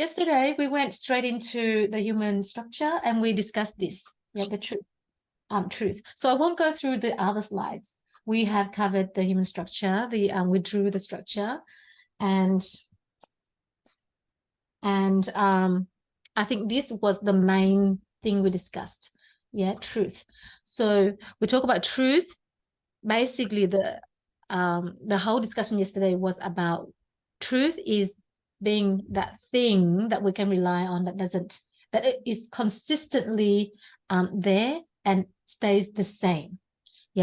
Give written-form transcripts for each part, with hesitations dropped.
yesterday we went straight into the human structure and we discussed this, the truth. So I won't go through the other slides. We have covered the human structure, we drew the structure, and I think this was the main thing we discussed. Truth. So we talk about truth. Basically, the whole discussion yesterday was about truth is being that thing that we can rely on, that it is consistently there and stays the same.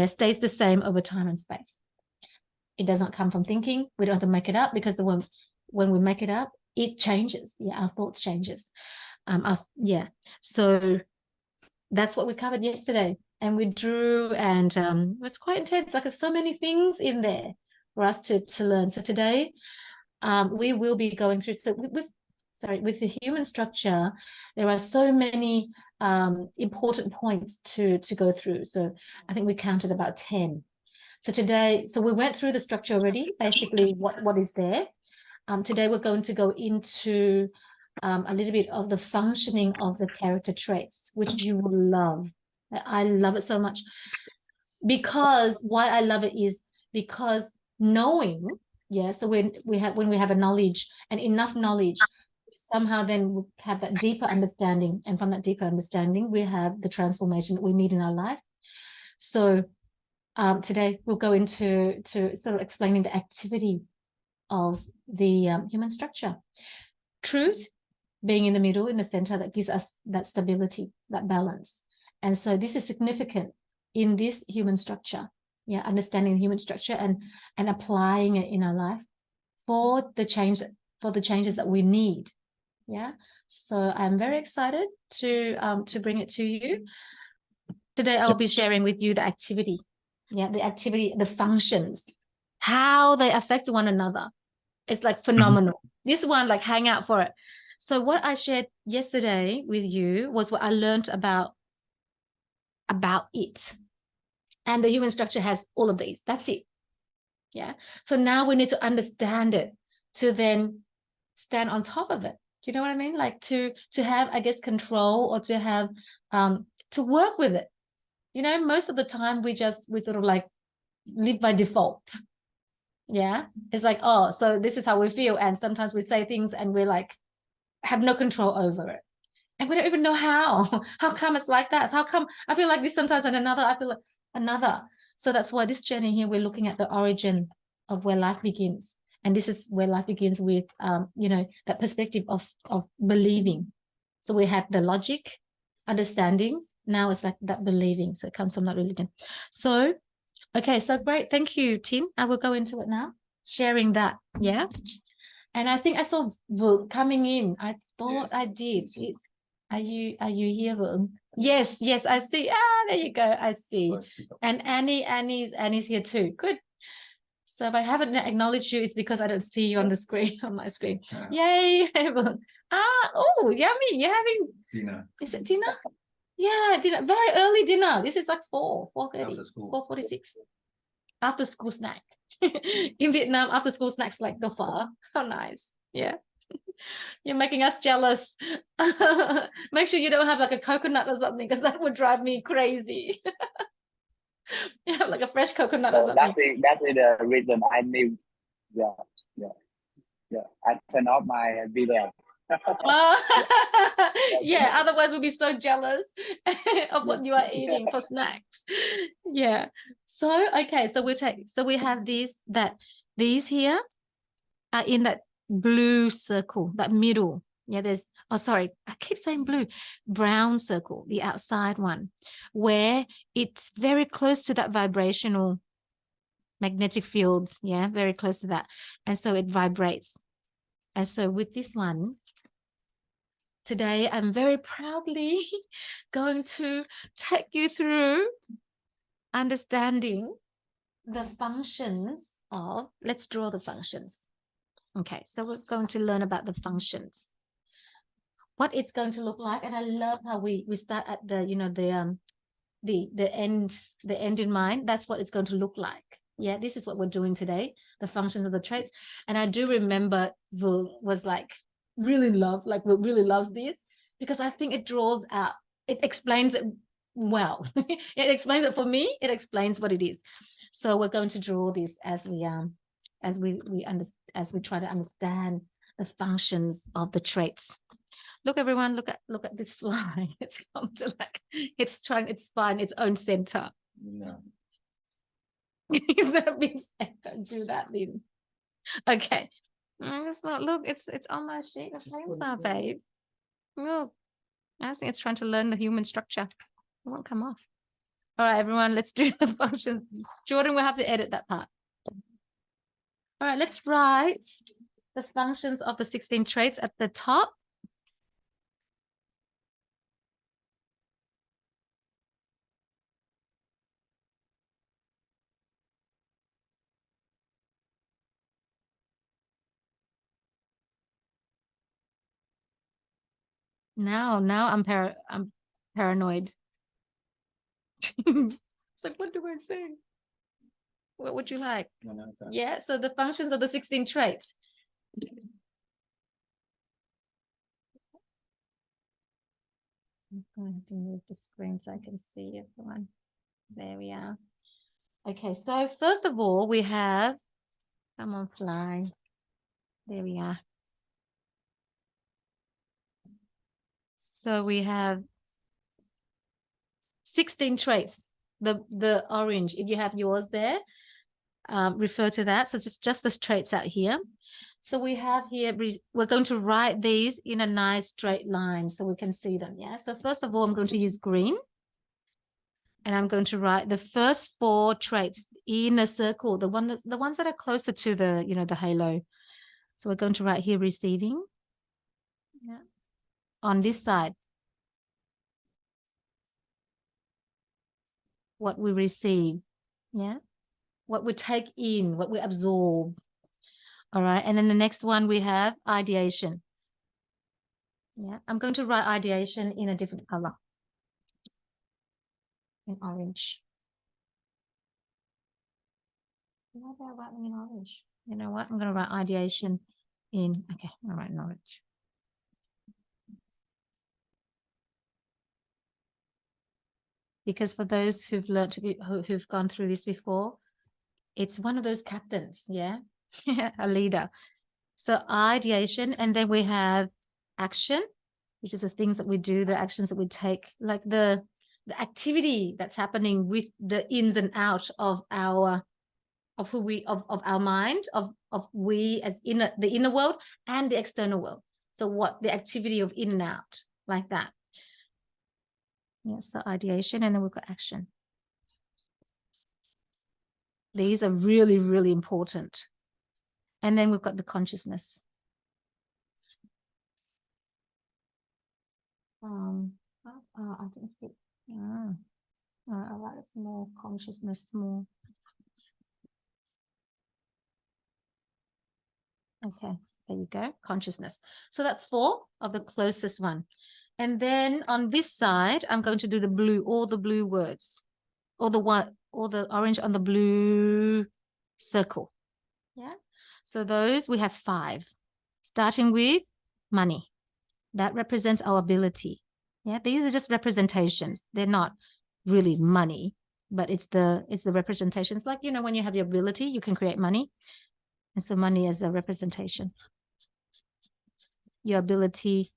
Stays the same over time and space. It does not come from thinking. We don't have to make it up, because when we make it up, it changes. Our thoughts changes. So that's what we covered yesterday, and we drew, and it was quite intense. Like, there's so many things in there for us to learn. So today we will be going through, so with the human structure, there are so many important points to go through. So I think we counted about 10. So today, we went through the structure already, basically what is there. Today we're going to go into a little bit of the functioning of the character traits, which you will love. I love it so much, because why I love it is because knowing, so when we have a knowledge and enough knowledge, somehow then we have that deeper understanding, and from that deeper understanding we have the transformation that we need in our life. So today we'll go into sort of explaining the activity of the human structure. Truth being in the middle, in the center, that gives us that stability, that balance. And so this is significant in this human structure, understanding the human structure and applying it in our life for the changes that we need. So I'm very excited to bring it to you. Today I'll be sharing with you the activity, the functions, how they affect one another. It's like phenomenal. This one, like, hang out for it. So what I shared yesterday with you was what I learned about it. And the human structure has all of these. That's it. So now we need to understand it to then stand on top of it. Do you know what I mean? Like to have, I guess, control, or to have to work with it. Most of the time we sort of like live by default. It's like, oh, so this is how we feel, and sometimes we say things and we're like, have no control over it, and we don't even know how come it's like that. How come I feel like this sometimes, and another I feel like another. So that's why this journey here, we're looking at the origin of where life begins, and this is where life begins with that perspective of believing. So we had the logic, understanding, now it's like that believing. So it comes from that religion. So okay, so great, thank you, Tin. I will go into it now, sharing that. And I think I saw Vượng coming in. I thought I did. Are you here, Vượng? Yes, I see. There you go. I see. And Annie's here too. Good. So if I haven't acknowledged you, it's because I don't see you on the screen, on my screen. Yay. Oh, yummy. You're having dinner. Is it dinner? Dinner. Very early dinner. This is like 4:30, 4:46. After school snack. In Vietnam, after school snacks like the pho. How nice. You're making us jealous. Make sure you don't have like a coconut or something, because that would drive me crazy. You have like a fresh coconut or something. That's the reason I need. I turn off my video. Otherwise we'll be so jealous of what you are eating for snacks. So okay, so we have these here are in that blue circle, that middle. There's I keep saying blue, brown circle, the outside one, where it's very close to that vibrational magnetic fields, very close to that, and so it vibrates. And so with this one today, I'm very proudly going to take you through understanding the functions of, let's draw the functions. Okay, so we're going to learn about the functions, what it's going to look like. And I love how we start at the end in mind. That's what it's going to look like. This is what we're doing today, the functions of the traits. And I do remember Vu was like, really love, like really loves this, because I think it draws out, it explains it well. It explains it for me, it explains what it is. So we're going to draw this as we try to understand the functions of the traits. Look, everyone, look at this fly. It's come to like, it's trying, it's find its own center. No. It's not being said, don't do that, Lynn. Okay. It's not, look, it's on my sheet of paper, babe. Look, I think it's trying to learn the human structure. It won't come off. All right, everyone, let's do the functions. Jordan will have to edit that part. All right, let's write the functions of the 16 traits at the top. Now I'm paranoid. It's like, what do I say? What would you like? No, yeah, so the functions of the 16 traits. I'm going to move the screen so I can see everyone. There we are. Okay, so first of all, we have, come on, fly. There we are. So we have 16 traits. The orange, if you have yours there, refer to that. So it's just the traits out here. So we have here, we're going to write these in a nice straight line so we can see them. Yeah. So first of all, I'm going to use green. And I'm going to write the first 4 traits in a circle, the ones that are closer to the, the halo. So we're going to write here receiving. Yeah. On this side, what we receive. Yeah. What we take in, what we absorb. All right. And then the next one we have ideation. Yeah. I'm going to write ideation in a different color. In orange. Why do I write them in orange? You know what? I'm going to write ideation in, okay, I'll write in orange. Because for those who've learned to be, who've gone through this before, it's one of those captains, yeah, a leader. So ideation, and then we have action, which is the things that we do, the actions that we take, like the activity that's happening with the ins and outs of our, of who we, of our mind, of we as the inner world and the external world. So what the activity of in and out, like that. Yeah, so ideation, and then we've got action. These are really, really important. And then we've got the consciousness. I didn't fit. I like small consciousness, small. Okay, there you go, consciousness. So that's 4 of the closest one. And then on this side, I'm going to do the blue, all the blue words, or the white, or the orange on the blue circle. Yeah. So those we have 5, starting with money. That represents our ability. Yeah, these are just representations. They're not really money, but it's the representations. Like, when you have your ability, you can create money. And so money is a representation. Your ability,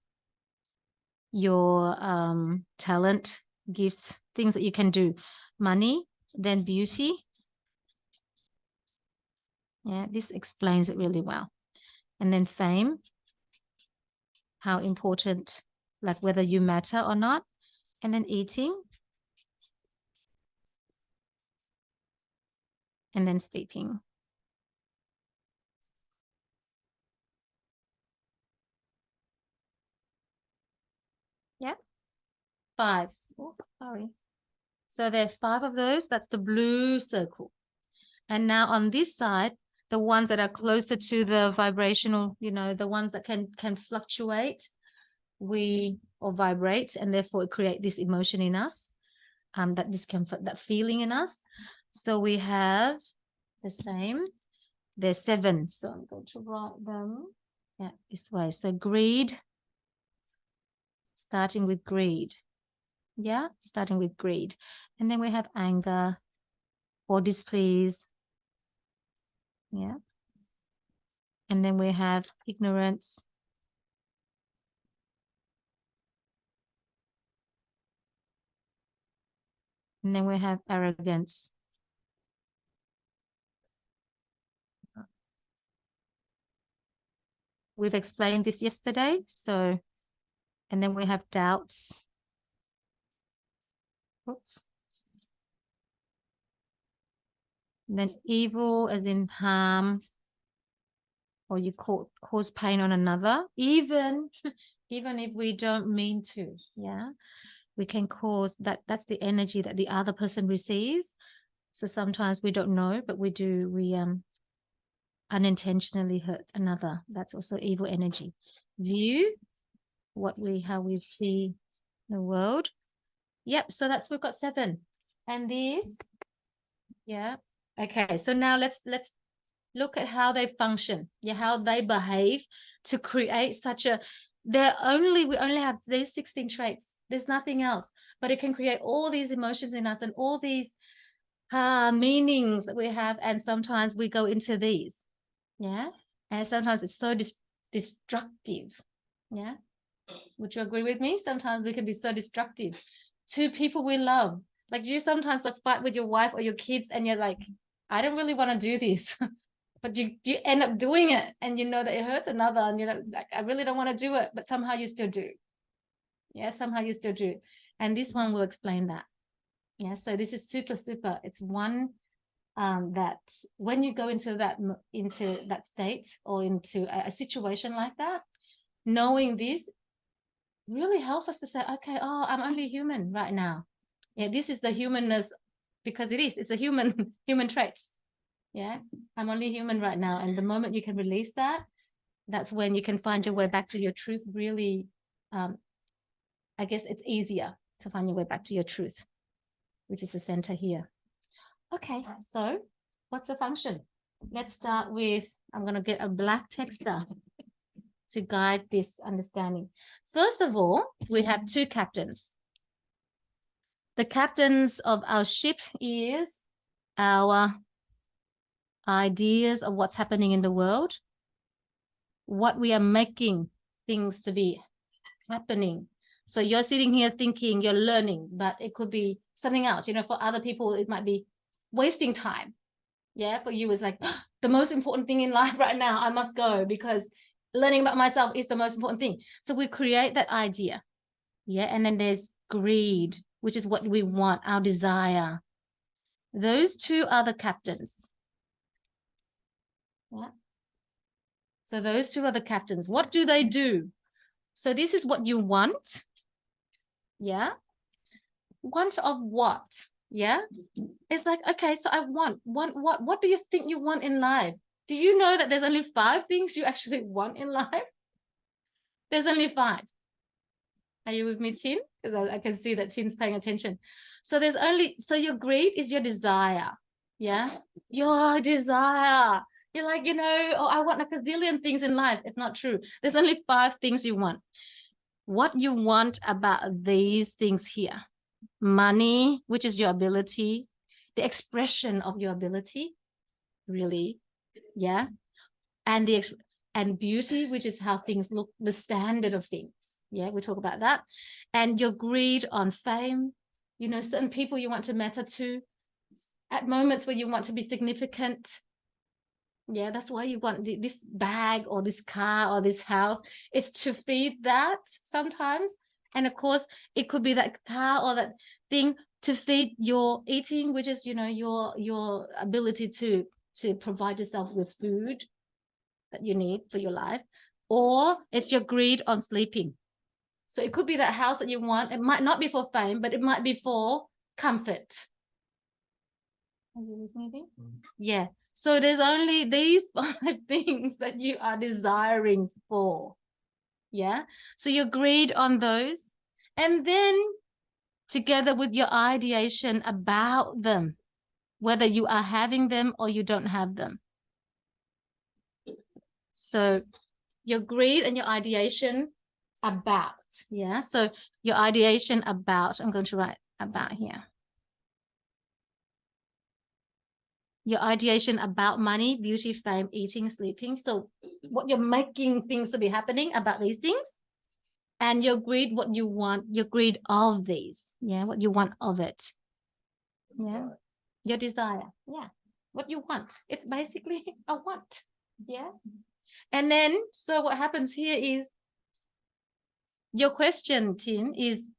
your talent, gifts, things that you can do. Money, then beauty. Yeah, this explains it really well. And then fame, how important, like whether you matter or not. And then eating. And then sleeping. Yeah. 5. Oh, sorry. So there are 5 of those. That's the blue circle. And now on this side, the ones that are closer to the vibrational, the ones that can fluctuate, or vibrate, and therefore create this emotion in us, that discomfort, that feeling in us. So we have the same. There's 7. So I'm going to write them Yeah, this way. So greed, starting with greed. Yeah, starting with greed. And then we have anger or displease. Yeah. And then we have ignorance. And then we have arrogance. We've explained this yesterday. So, and then we have doubts. Oops. And then evil as in harm, or you cause pain on another, even if we don't mean to. Yeah, we can cause that. That's the energy that the other person receives. So sometimes we don't know, but we do. We unintentionally hurt another. That's also evil energy. View, how we see the world. Yep. So we've got 7, and these. Yeah. Okay. So now let's look at how they function. Yeah, how they behave to create such a. We only have these 16 traits. There's nothing else, but it can create all these emotions in us and all these meanings that we have. And sometimes we go into these. Yeah. And sometimes it's so destructive. Yeah. Would you agree with me? Sometimes we can be so destructive to people we love. Like, do you sometimes fight with your wife or your kids and you're like, I don't really want to do this. But you end up doing it and you know that it hurts another and you're like, I really don't want to do it, but somehow you still do. Yeah, somehow you still do. And this one will explain that. Yeah, so this is super. It's one that when you go into that state or into a situation like that, knowing this really helps us to say, okay, I'm only human right now. Yeah, this is the humanness, because it's a human traits. Yeah, I'm only human right now. And the moment you can release that, that's when you can find your way back to your truth. Really, I guess it's easier to find your way back to your truth, which is the center here. Okay, so what's the function? Let's start with, I'm going to get a black texter to guide this understanding. First of all, we have 2 captains. The captains of our ship is our ideas of what's happening in the world, what we are making things to be happening. So you're sitting here thinking you're learning, but it could be something else. For other people, it might be wasting time. Yeah, for you, it's like the most important thing in life right now. I must go because learning about myself is the most important thing. So we create that idea. Yeah, and then there's greed, which is what we want, our desire. Those 2 are the captains. Yeah. So those 2 are the captains. What do they do? So this is what you want. Yeah. Want of what? Yeah. It's like, okay, so I want what do you think you want in life? Do you know that there's only 5 things you actually want in life? There's only 5. Are you with me, Tin? Because I can see that Tin's paying attention. So your greed is your desire. Yeah. Your desire. You're like, I want like a zillion things in life. It's not true. There's only 5 things you want. What you want about these things here: money, which is your ability, the expression of your ability, really. Yeah. And beauty, which is how things look, the standard of things. Yeah, we talk about that. And your greed on fame, certain people you want to matter to at moments where you want to be significant. Yeah, that's why you want this bag or this car or this house. It's to feed that sometimes. And of course, it could be that car or that thing to feed your eating, which is, your ability to provide yourself with food that you need for your life. Or it's your greed on sleeping. So it could be that house that you want. It might not be for fame, but it might be for comfort. Yeah. So there's only these 5 things that you are desiring for. Yeah. So you agreed on those. And then together with your ideation about them, whether you are having them or you don't have them. So your greed and your ideation about. Yeah. So your ideation about, I'm going to write about here. Your ideation about money, beauty, fame, eating, sleeping. So what you're making things to be happening about these things. And your greed, what you want, your greed of these. Yeah. What you want of it. Yeah. Your desire. Yeah. What you want. It's basically a want. Yeah. And then, so what happens here is your question, Tin, is,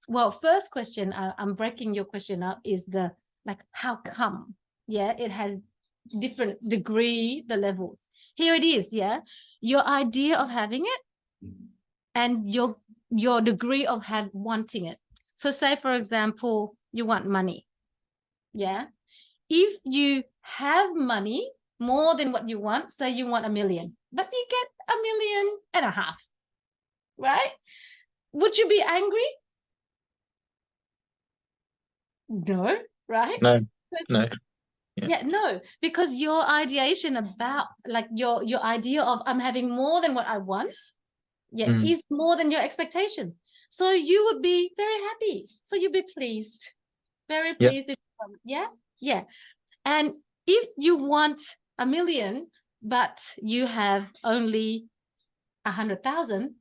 well, first question, I'm breaking your question up, is the, like, how come? Yeah, it has different degree, the levels. Here it is, yeah. Your idea of having it and your degree of wanting it. So say, for example, you want money. Yeah. If you have money more than what you want, say you want 1 million, but you get 1.5 million, right? Would you be angry? No, right? No. No. Yeah, no, because your ideation about, like, your idea of I'm having more than what I want, yeah, is more than your expectation. So you would be very happy. So you'd be pleased, very pleased. Yeah, yeah. And if you want 1 million, but you have only 100,000,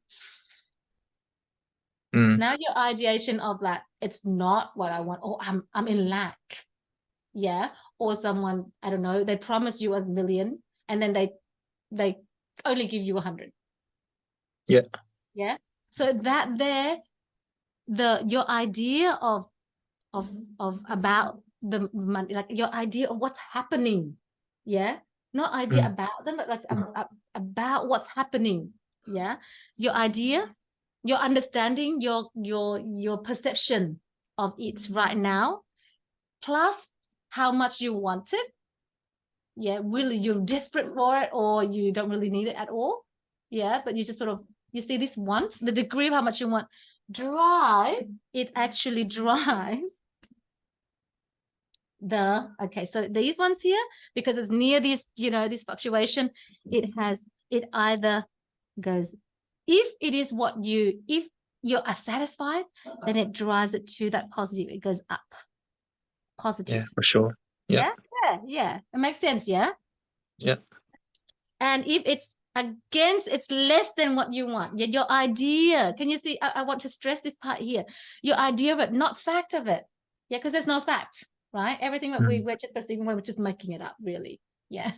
now your ideation of that, it's not what I want, or I'm in lack. Yeah. Or someone, I don't know, they promise you 1 million and then they only give you 100. Yeah. Yeah. So that there, your idea of about the money, like your idea of what's happening. Yeah. Not idea about them, but like about what's happening. Yeah. Your idea, your understanding, your perception of it right now, plus how much you want it. Yeah, really, you're desperate for it, or you don't really need it at all. Yeah, but you just sort of, you see this want, the degree of how much you want, actually drive okay, so these ones here, because it's near this, this fluctuation, it either goes, if you are satisfied, then it drives it to that positive, it goes up, positive. Yeah, for sure. Yeah. It makes sense. Yeah. And if it's against, it's less than what you want. Yeah, your idea, can you see, I want to stress this part here, your idea of it, not fact of it. Yeah, because there's no fact, right? Everything that we're just perceiving, we're just making it up, really. Yeah.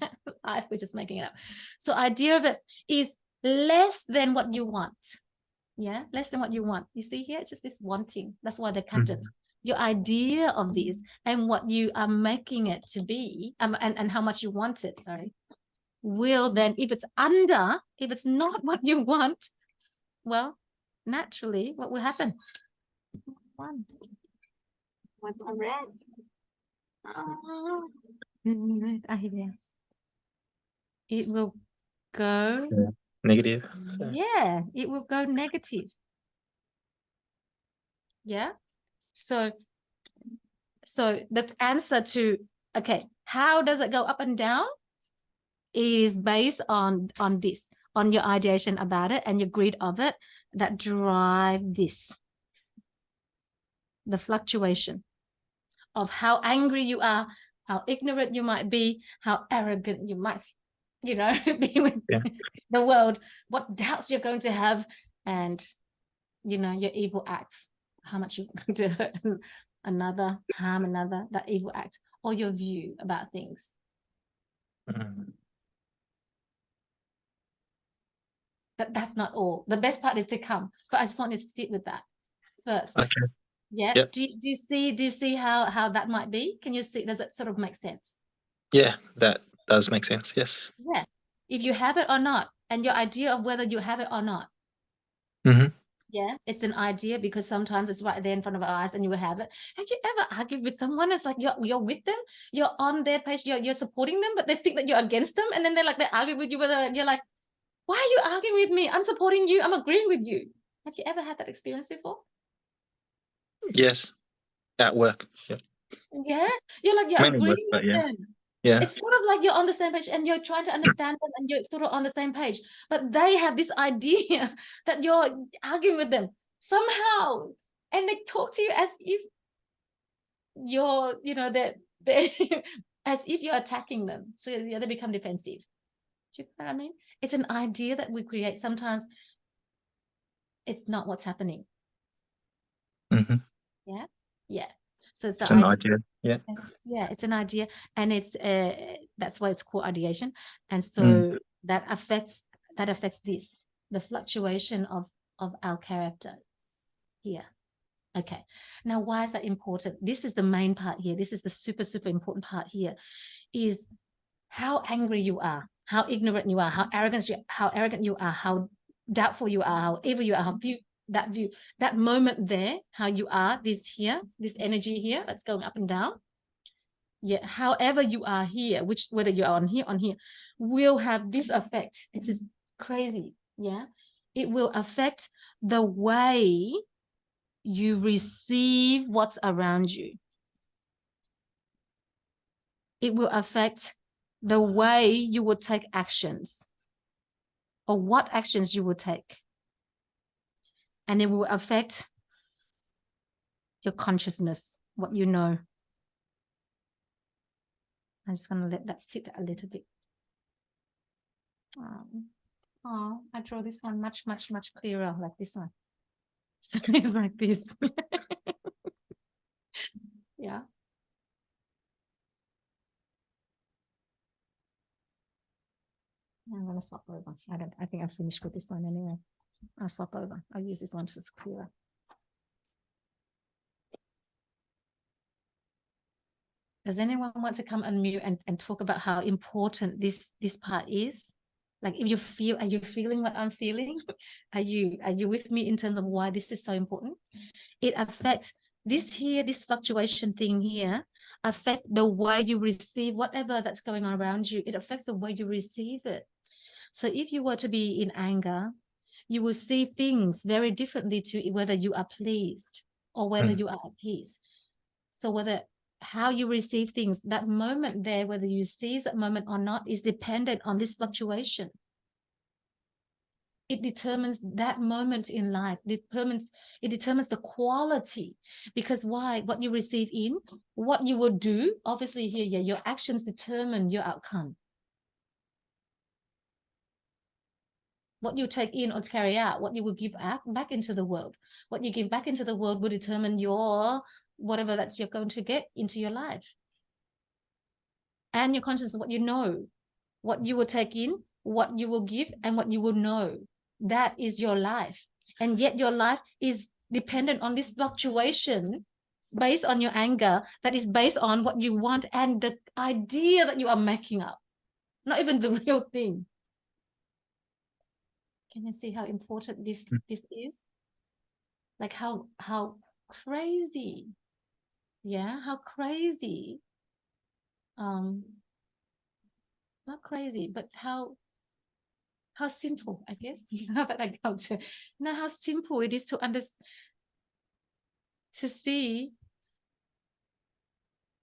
We're just making it up. So idea of it is less than what you want. Yeah, less than what you want. You see here, it's just this wanting. That's why they're captains. Your idea of this and what you are making it to be, and how much you want it, sorry, will then, if it's not what you want, well, naturally, what will happen? One red. Oh, it will go negative. Yeah, it will go negative. Yeah. So the answer to, okay, how does it go up and down? It is based on this, on your ideation about it and your greed of it, that drive this, the fluctuation of how angry you are, how ignorant you might be, how arrogant you might, be with the world, what doubts you're going to have, and, your evil acts, how much you're going to hurt another, harm another, that evil act, or your view about things. But that's not all. The best part is to come. But I just want you to sit with that first. Okay. Yeah. Yep. Do you see how that might be? Can you see? Does it sort of make sense? Yeah, that does make sense. Yes. Yeah. If you have it or not, and your idea of whether you have it or not. Yeah, it's an idea, because sometimes it's right there in front of our eyes and you will have it. Have you ever argued with someone? It's like you're with them, you're on their page, you're supporting them, but they think that you're against them, and then they argue with you, whether you're like, why are you arguing with me? I'm supporting you. I'm agreeing with you. Have you ever had that experience before? Yes. At work. Yeah. Yeah. You're like, you're Mainly agreeing work, but with yeah. them. Yeah. It's sort of like you're on the same page and you're trying to understand them and you're sort of on the same page, but they have this idea that you're arguing with them somehow, and they talk to you as if you're, you know, that they as if you're attacking them. So yeah, they become defensive. Do you know what I mean? It's an idea that we create. Sometimes it's not what's happening. Mm-hmm. Yeah. Yeah. So it's It's the an idea. idea. Yeah. Yeah, it's an idea, and it's that's why it's called ideation. And so that affects this, the fluctuation of our character here. Okay, now why is that important? This is the main part here. This is the super important part here, is how angry you are, how ignorant you are, how arrogant you are, how doubtful you are, how evil you are, how that moment there, how you are, this energy here that's going up and down. Yeah, however you are here, whether you are on here, will have this effect. This is crazy. Yeah, it will affect the way you receive what's around you. It will affect the way you will take actions, or what actions you will take. And it will affect your consciousness, what you know. I'm just going to let that sit a little bit. Oh, I draw this one much clearer, like this one. So it's like this. Yeah. I'm going to swap over. I think I've finished with this one anyway. I'll swap over. I'll use this one so it's clearer. Does anyone want to come unmute and talk about how important this part is? Like, if you feel, are you feeling what I'm feeling? Are you with me in terms of why this is so important? It affects this fluctuation thing here, affect the way you receive whatever that's going on around you. It affects the way you receive it. So if you were to be in anger, you will see things very differently to whether you are pleased or whether you are at peace. So how you receive things, that moment there, whether you seize that moment or not, is dependent on this fluctuation. It determines that moment in life. It determines the quality. Because why? What you receive in, what you will do, obviously here, yeah, your actions determine your outcome. What you take in or carry out, what you will give back into the world. What you give back into the world will determine your whatever that you're going to get into your life. And your consciousness, what you know, what you will take in, what you will give, and what you will know. That is your life. And yet your life is dependent on this fluctuation based on your anger, that is based on what you want and the idea that you are making up, not even the real thing. Can you see how important this is? Like how crazy. Yeah, how crazy. Not crazy, but how simple, I guess. Now that I come to know how simple it is to understand, to see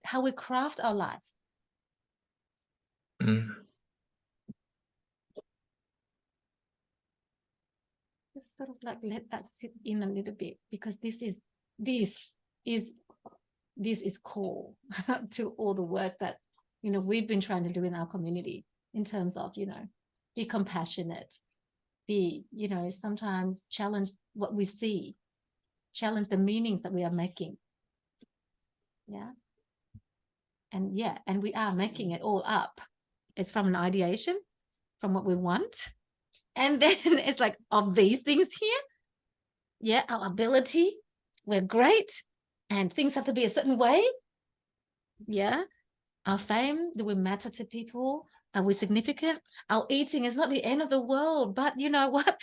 how we craft our life. Just sort of like let that sit in a little bit, because this is core to all the work that, you know, we've been trying to do in our community, in terms of, you know, be compassionate, be, you know, sometimes challenge what we see, challenge the meanings that we are making. Yeah. And we are making it all up. It's from an ideation, from what we want. And then it's like, of these things here, yeah, our ability, we're great, and things have to be a certain way. Yeah. Our fame, do we matter to people? Are we significant? Our eating is not the end of the world, but you know what?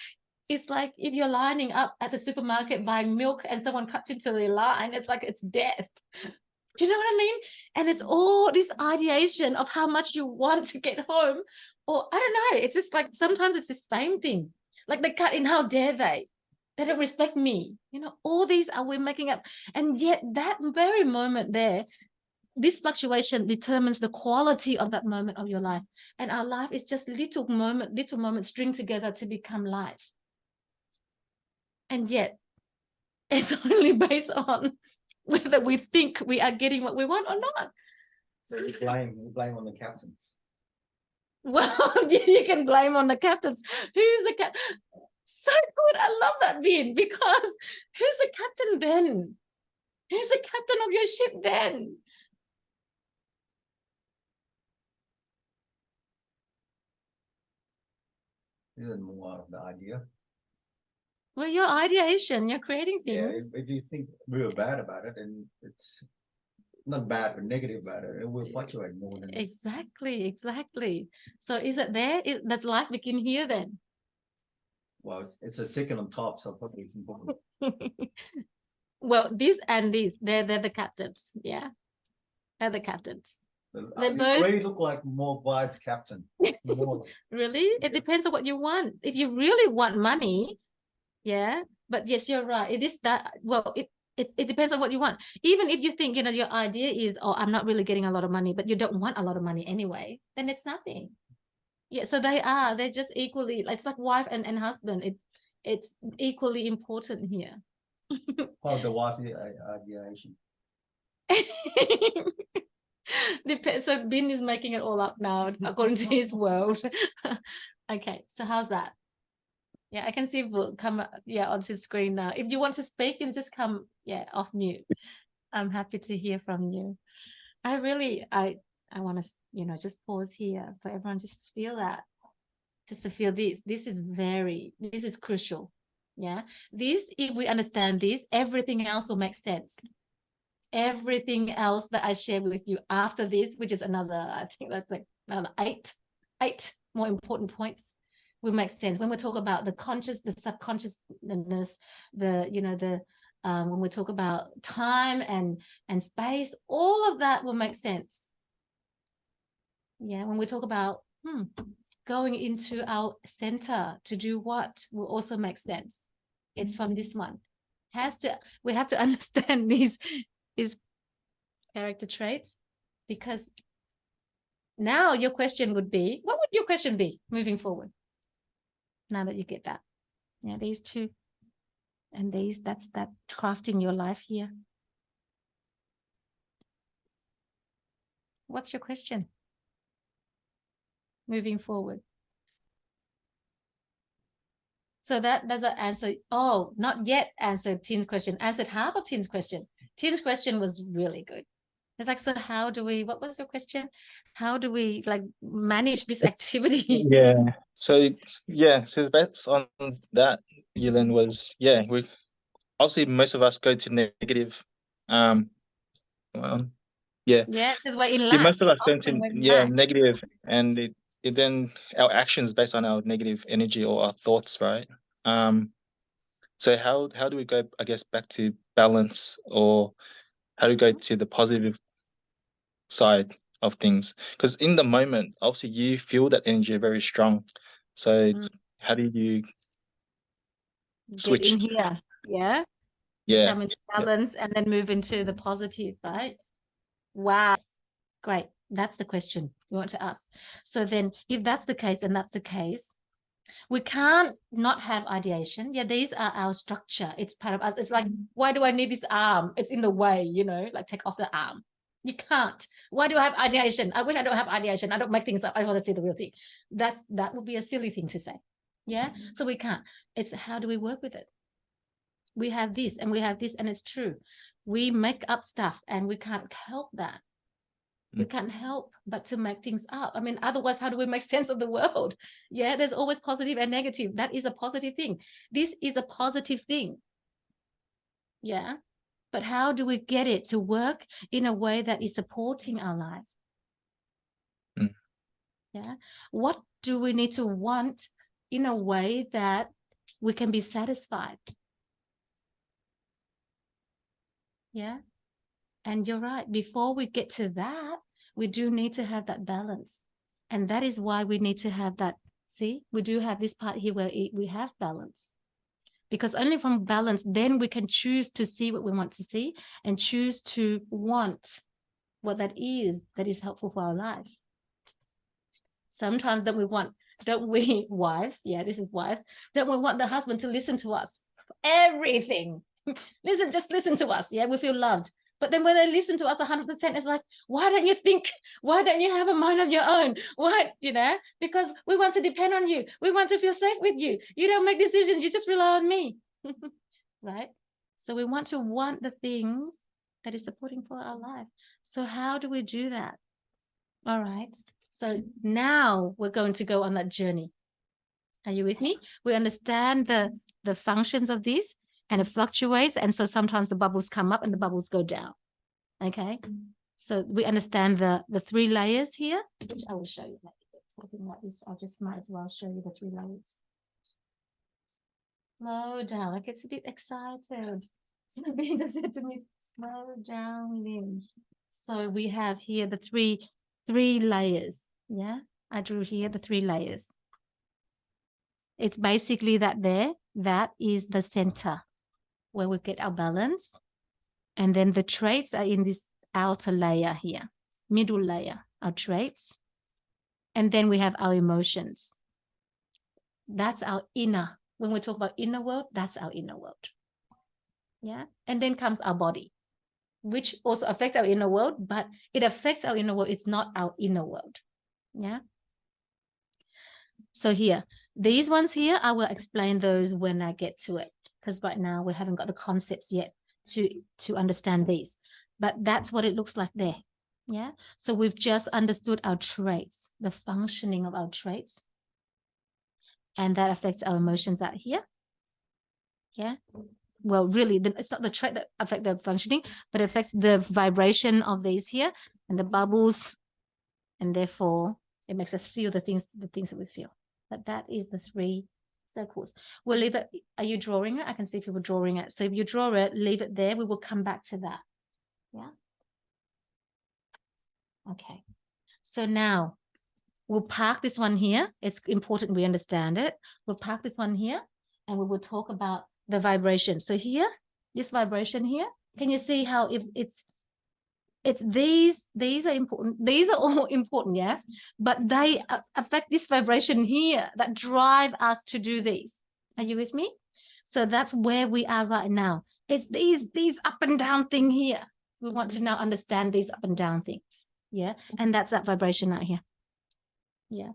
It's like if you're lining up at the supermarket buying milk and someone cuts into the line, it's like it's death. Do you know what I mean? And it's all this ideation of how much you want to get home. Or I don't know, it's just like sometimes it's this fame thing. Like they cut in, how dare they? They don't respect me. You know, all these are we making up. And yet that very moment there, this fluctuation determines the quality of that moment of your life. And our life is just little moments string together to become life. And yet it's only based on whether we think we are getting what we want or not. So you blame on the captains. Well, you can blame on the captains. Who's the captain? So good. I love that, Vin, because who's the captain then? Who's the captain of your ship then? Isn't more of the idea. Well, your ideation, you're creating Yeah, things. if you think real bad about it, and it's not bad but negative about it, it will fluctuate more than Exactly. So is it there? Does life begin here then? well, it's a second on top, so probably it's important. Well, this and this, they're the captains. Yeah, they're the captains. They both Ray look like more vice captain. More. really. It depends on what you want. If you really want money, yeah. But yes, you're right. It is that. Well, it depends on what you want. Even if you think, you know, your idea is, oh, I'm not really getting a lot of money, but you don't want a lot of money anyway, then it's nothing. Yeah. So they're just equally. It's like wife and husband. It's equally important here. Part of the wife ideation. Depends. So Bin is making it all up now according to his world. Okay, so how's that? Yeah, I can see it will come onto screen now. If you want to speak, you just come off mute. I'm happy to hear from you. I want to just pause here for everyone just to feel that, just to feel this. This is crucial. Yeah, this, if we understand this, everything else will make sense. Everything else that I share with you after this, which is another, I think that's like another eight more important points, will make sense when we talk about the conscious, the subconsciousness, when we talk about time and space, all of that will make sense. Yeah, when we talk about going into our center to do what will also make sense. It's from this one. We have to understand these character traits, because now your question would be, what would your question be moving forward? Now that you get that, these two and these, that's that crafting your life here. What's your question moving forward? So that doesn't answer. Oh, not yet answered Tin's question. Answered half of Tin's question. Tin's question was really good. It's like, so how do we, what was your question? How do we like manage this activity? Yeah. So based on that, Yulin, was, we obviously most of us go to negative. Well, because we're in luck. Most of us go to negative, and it then our actions based on our negative energy or our thoughts, right? So how do we go, I guess, back to balance, or how do we go to the positive side of things? Because in the moment, obviously, you feel that energy very strong. So how do you switch? Get in here, to come into balance and then move into the positive, right? Wow, great. That's the question we want to ask. So then, if that's the case, and that's the case, we can't not have ideation. These are our structure. It's part of us. It's like, why do I need this arm? It's in the way, like take off the arm. You can't. Why do I have ideation? I wish I don't have ideation. I don't make things up. I want to see the real thing. That would be a silly thing to say. Yeah. So we can't. It's how do we work with it? We have this and we have this, and it's true. We make up stuff and we can't help that. We can't help but to make things up. I mean, otherwise, how do we make sense of the world? There's always positive and negative. That is a positive thing. This is a positive thing. But how do we get it to work in a way that is supporting our life? What do we need to want in a way that we can be satisfied? And you're right. Before we get to that, we do need to have that balance. And that is why we need to have that. See, we do have this part here where we have balance. Because only from balance, then we can choose to see what we want to see and choose to want what that is helpful for our life. Sometimes don't we wives, yeah, this is wives, don't we want the husband to listen to us for everything? Just listen to us, yeah, we feel loved. But then when they listen to us 100%, it's like, why don't you think? Why don't you have a mind of your own? Why, because we want to depend on you. We want to feel safe with you. You don't make decisions, you just rely on me. Right? So we want the things that is supporting for our life. So how do we do that? All right. So now we're going to go on that journey. Are you with me? We understand the functions of this, and it fluctuates. And so sometimes the bubbles come up and the bubbles go down. Okay. So we understand the 3 layers here, which I will show you. Talking about this, I just might as well show you the 3 layers. Slow down. I get a bit excited. Somebody just said to me, slow down, Lynn. So we have here the three layers. Yeah, I drew here the 3 layers. It's basically that is the center where we get our balance. And then the traits are in this outer layer here, middle layer, our traits. And then we have our emotions. That's our inner. When we talk about inner world, that's our inner world. Yeah. And then comes our body, which also affects our inner world, but it affects our inner world. It's not our inner world. Yeah. So here, these ones here, I will explain those when I get to it, because right now we haven't got the concepts yet to understand these, but that's what it looks like there. Yeah. So we've just understood our traits, the functioning of our traits, and that affects our emotions out here. Yeah. Well, really, it's not the trait that affects their functioning, but it affects the vibration of these here and the bubbles, and therefore it makes us feel the things that we feel. But that is the 3 circles. We'll leave it. Are you drawing it? I can see if you were drawing it. So if you draw it, leave it there. We will come back to that. Yeah. Okay. So now we'll park this one here. It's important we understand it. We'll park this one here, and we will talk about the vibration. So here, this vibration here, can you see how it's these are important. These are all important, yes, but they affect this vibration here that drive us to do these. Are you with me? So that's where we are right now. It's these up and down thing here. We want to now understand these up and down things. Yeah. And that's that vibration out here. Yeah.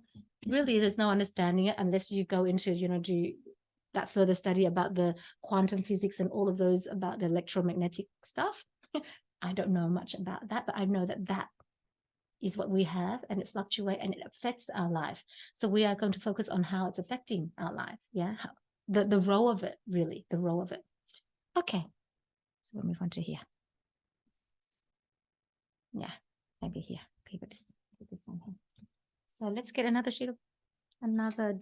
Really, there's no understanding it unless you go into, do that further study about the quantum physics and all of those, about the electromagnetic stuff. I don't know much about that, but I know that is what we have, and it fluctuates and it affects our life. So we are going to focus on how it's affecting our life. Yeah. The role of it, really, the role of it. Okay. So we'll move on to here. Yeah. Maybe here. Put this on here. So let's get another sheet of another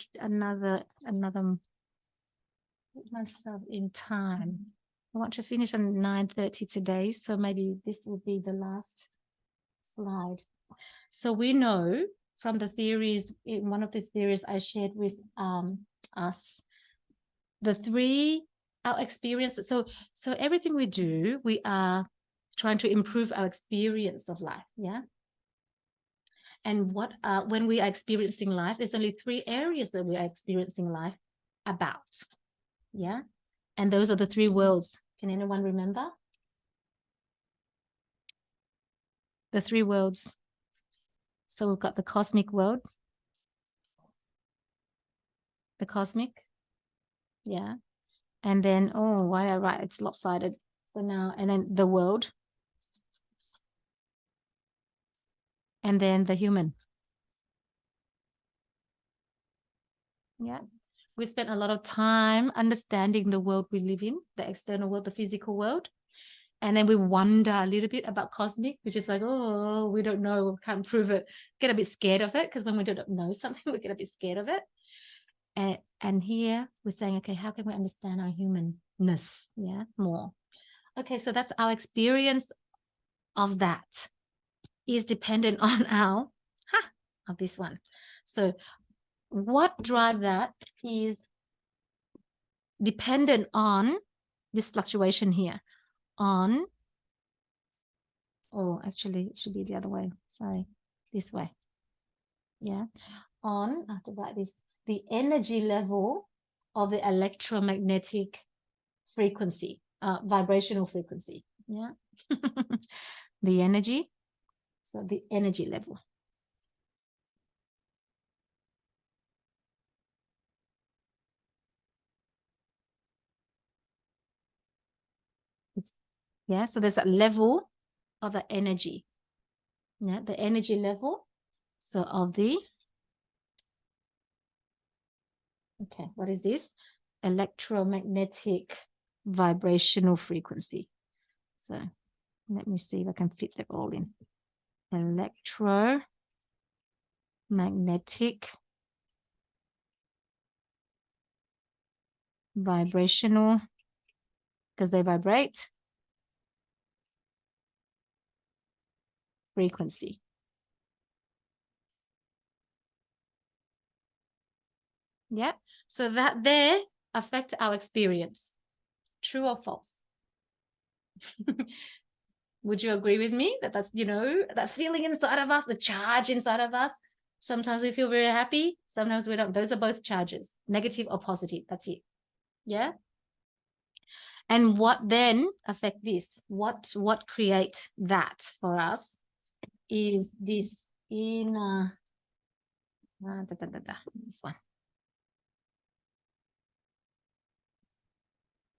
put myself in time. I want to finish on 9:30 today, so maybe this will be the last slide. So we know from the theories, in one of the theories I shared with us, our experiences. So everything we do, we are trying to improve our experience of life. Yeah. And when we are experiencing life, there's only 3 areas that we are experiencing life about. Yeah. And those are the 3 worlds. Can anyone remember? The 3 worlds. So we've got the cosmic world. The cosmic. Yeah. And then, oh, why I write? It's lopsided. So now, and then the world. And then the human. Yeah. We spent a lot of time understanding the world we live in, the external world, the physical world. And then we wonder a little bit about cosmic, which is like, oh, we don't know, we can't prove it. Get a bit scared of it, because when we don't know something, we get a bit scared of it. And here we're saying, okay, how can we understand our humanness? Yeah, more. Okay, so that's our experience of that is dependent on of this one. So what drive that is dependent on this fluctuation here, on Oh, actually, it should be the other way. Sorry, this way. Yeah. On, I have to write this, the energy level of the electromagnetic frequency, vibrational frequency. Yeah. The energy. So the energy level. Yeah, so there's a level of the energy. Yeah, the energy level. So of the, okay, what is this? Electromagnetic vibrational frequency. So let me see if I can fit that all in. Electromagnetic vibrational, because they vibrate, frequency. Yeah, so that there affect our experience. True or false? Would you agree with me that that's, you know, that feeling inside of us, the charge inside of us? Sometimes we feel very happy, sometimes we don't. Those are both charges, negative or positive. That's it. Yeah. And what then affect this? What create that for us is this inner, this one.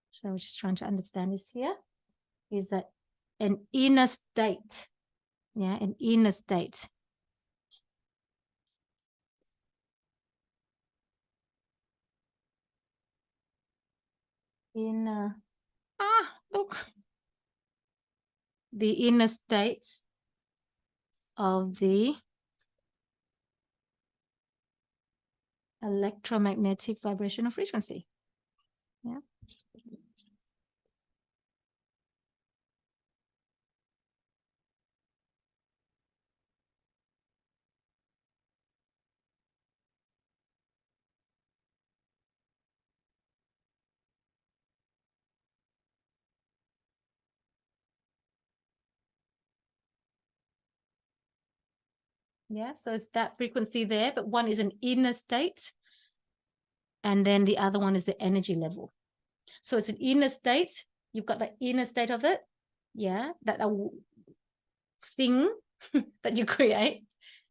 So we're just trying to understand this here. Is that an inner state? Yeah, an inner state. Inner, look. The inner state of the electromagnetic vibrational frequency. Yeah. Yeah, so it's that frequency there, but one is an inner state, and then the other one is the energy level. So it's an inner state. You've got the inner state of it. Yeah, that thing that you create,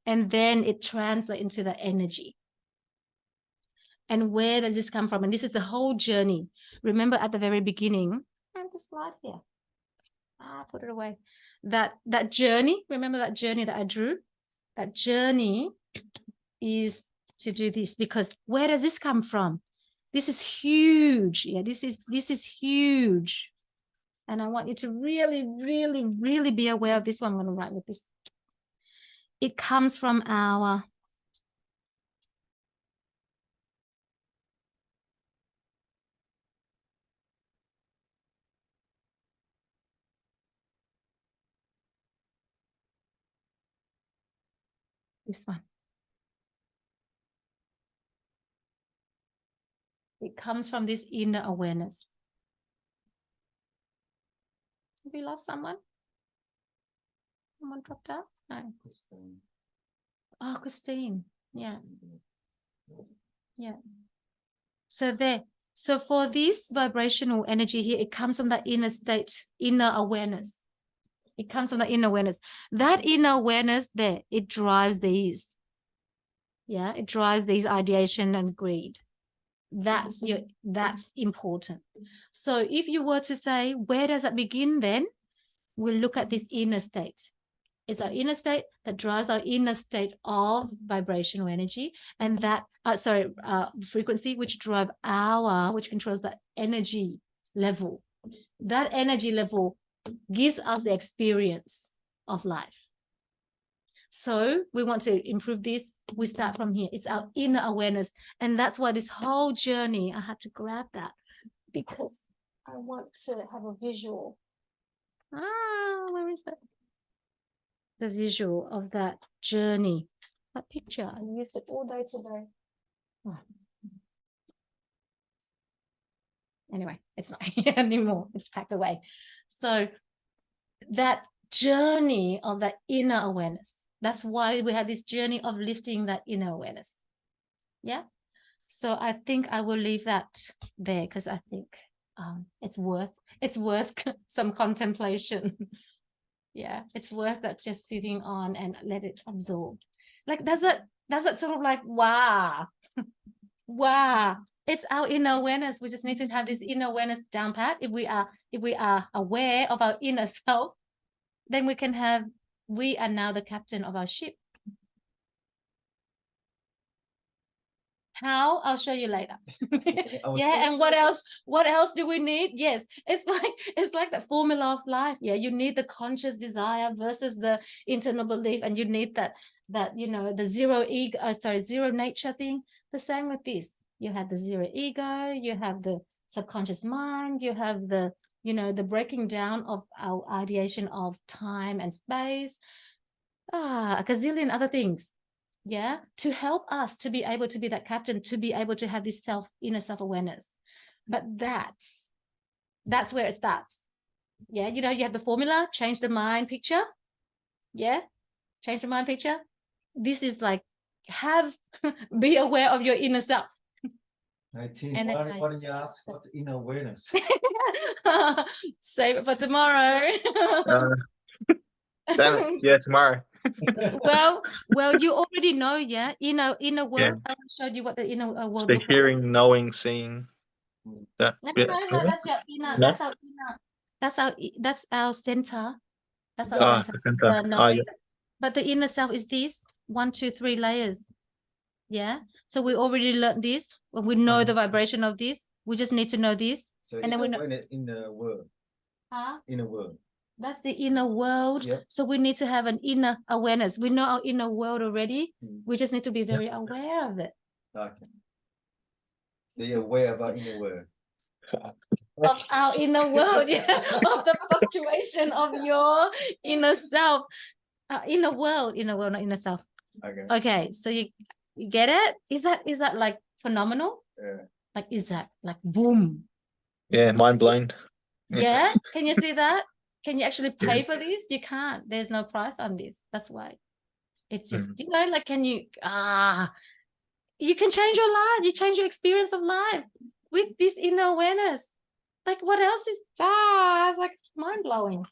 and then it translates into the energy. And where does this come from? And this is the whole journey. Remember at the very beginning, and the slide here. Put it away. That journey, remember that journey that I drew? That journey is to do this, because where does this come from? This is huge. Yeah, this is huge. And I want you to really, really, really be aware of this one. I'm going to write with this. It comes from our this one. It comes from this inner awareness. Have you lost someone? Someone dropped out? No. Oh, Christine. Yeah. Yeah. So there. So for this vibrational energy here, it comes from that inner state, inner awareness. It comes from the inner awareness. That inner awareness there, it drives these. Yeah, it drives these ideation and greed. That's important. So if you were to say, where does it begin then? We'll look at this inner state. It's our inner state that drives our inner state of vibrational energy, and that, frequency, which controls the energy level. That energy level gives us the experience of life. So we want to improve this. We start from here. It's our inner awareness. And that's why this whole journey, I had to grab that because I want to have a visual. Where is that? The visual of that journey. That picture, I used it all day today. Oh. Anyway, it's not here anymore. It's packed away. So that journey of that inner awareness. That's why we have this journey of lifting that inner awareness. Yeah. So I think I will leave that there because I think it's worth some contemplation. Yeah, it's worth that, just sitting on and let it absorb. Like, does it sort of like, wow, wow, it's our inner awareness. We just need to have this inner awareness down pat. If we are aware of our inner self, then we are now the captain of our ship. How? I'll show you later. Yeah, and what else do we need? Yes, it's like that formula of life. Yeah, you need the conscious desire versus the internal belief, and you need that the zero ego, zero nature thing. The same with this. You have the zero ego, you have the subconscious mind, you have the the breaking down of our ideation of time and space, a gazillion other things. Yeah, to help us to be able to be that captain, to be able to have this inner self-awareness. But that's where it starts. Yeah, you have the formula, change the mind picture. Yeah, change the mind picture. This is like, be aware of your inner self. I think, And why don't you ask what's inner awareness? Save it for tomorrow. Yeah, tomorrow. well, you already know, yeah. Inner world. Yeah. I showed you what the inner world So looks like. hearing, knowing, seeing. That. No, Yeah. that's your inner. No? That's our center. That's our Ah, center. the center. The Ah, yeah. But the inner self is this 1, 2, 3 layers. Yeah. So we already learned this. We know the vibration of this. We just need to know this. So and then we know in the world. Huh? Inner world. That's the inner world. Yep. So we need to have an inner awareness. We know our inner world already. We just need to be very aware of it. Okay. Be aware of our inner world. Of our inner world, yeah. Of the fluctuation of your inner self. Inner world, not inner self. Okay, so you get it? Is that like phenomenal? Yeah. Like, is that like boom? Yeah, mind blown. Yeah. Can you see that? Can you actually pay for this? You can't. There's no price on this. That's why. It's just, like, can you you can change your life. You change your experience of life with this inner awareness. Like, what else is it's like, it's mind blowing.